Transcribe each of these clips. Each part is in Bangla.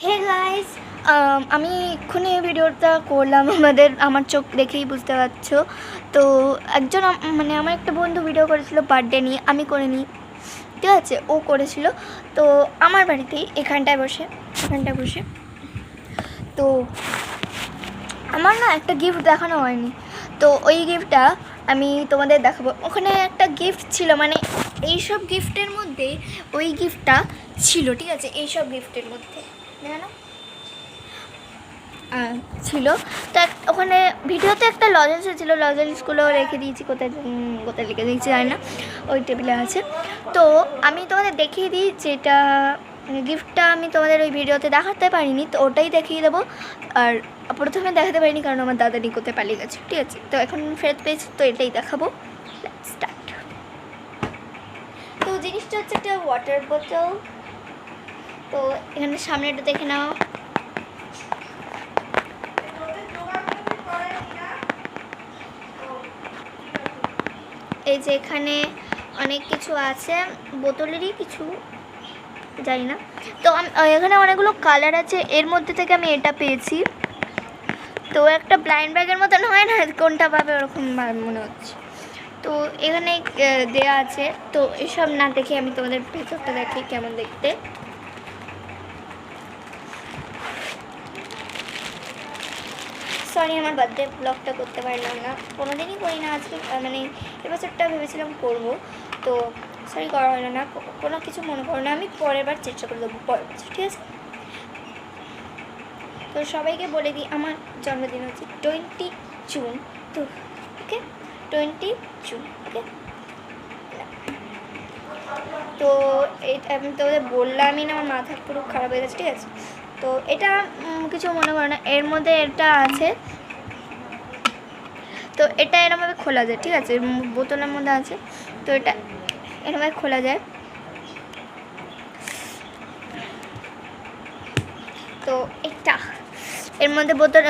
হে গাইস, আমি এক্ষুনি ভিডিওটা করলাম। আমার চোখ দেখেই বুঝতে পারছো। তো একজন মানে আমার একটা বন্ধু ভিডিও করেছিল বার্থডে নিয়ে, আমি করিনি, ঠিক আছে, ও করেছিল। তো আমার বাড়িতেই এখানটায় বসে তো আমার না একটা গিফট দেখানো হয়নি, তো ওই গিফটটা আমি তোমাদের দেখাবো। ওখানে একটা গিফট ছিল, মানে এইসব গিফটের মধ্যে ওই গিফটটা ছিল, ঠিক আছে, এইসব গিফটের মধ্যে জানো ছিল। তো ওখানে ভিডিওতে একটা লজেন্স ছিল, লজেন্সগুলো রেখে দিয়েছি, কোথায় কোথায় রেখে দিয়েছি জানি না, ওই টেবিলে আছে। তো আমি তোমাদের দেখিয়ে দিই যেটা গিফটটা আমি তোমাদের ওই ভিডিওতে দেখাতে পারিনি, তো ওটাই দেখিয়ে দেবো। আর প্রথমে দেখাতে পারিনি কারণ আমার দাদা নিকোতে পালিয়ে গেছে, ঠিক আছে। তো এখন ফেরত পেয়েছি, তো এটাই দেখাবো। স্টার্ট। তো জিনিসটা হচ্ছে একটা ওয়াটার বোতল। তো এখানে সামনেটা দেখে নাও। এই যে এখানে অনেক কিছু আছে, বোতলেরই কিছু, জানি না। তো এখানে অনেকগুলো কালার আছে, এর মধ্যে থেকে আমি এটা পেয়েছি। তো একটা ব্লাইন্ড ব্যাগের মতন হয় না, কোনটা পাবে ওরকম মনে হচ্ছে। তো এখানে দেয়া আছে। তো এসব না দেখে আমি তোমাদের ভেতরটা দেখি কেমন দেখতে। সরি, আমার বার্থডে ব্লগটা করতে পারলাম না, কোনোদিনই করি না, আজকে মানে এবছরটা ভেবেছিলাম করব, তো সরি করা হলো না। কোনো কিছু মনে করো না, আমি পরের বার চেষ্টা করে দেবো, পরের বছর, ঠিক আছে। তো সবাইকে বলে দিই আমার জন্মদিন হচ্ছে 20 জুন, তো ওকে 20 জুন, ওকে। তো এটা আমি তোদের বললামই না, আমার মাথা পুরো খারাপ হয়ে গেছে, ঠিক আছে। তো এটা কিছু মনে করো না, এর মধ্যে এটা আছে। তো এটা এরমভাবে খোলা যায়, ঠিক আছে, বোতলের মধ্যে আছে। তো এটা এরমভাবে খোলা যায়। তো এটা এর মধ্যে বোতল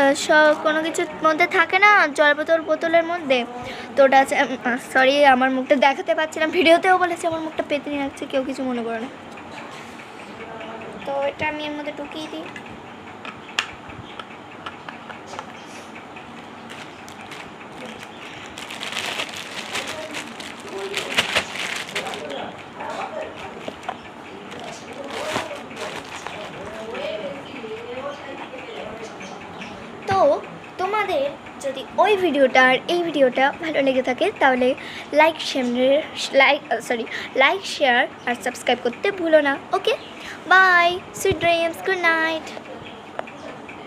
কোনো কিছুর মধ্যে থাকে না, জল বোতলের মধ্যে। তো ওটা আছে। সরি, আমার মুখটা দেখাতে পারছিলাম, ভিডিওতেও বলেছি আমার মুখটা পেতে নিয়ে যাচ্ছে, কেউ কিছু মনে করো না। তো এটা আমি এর মধ্যে ঢুকিয়ে দিই। তো তোমাদের যদি ওই ভিডিওটা আর এই ভিডিওটা ভালো লেগে থাকে তাহলে লাইক শেয়ার আর সাবস্ক্রাইব করতে ভুলো না, okay. Bye, sweet dreams, good night.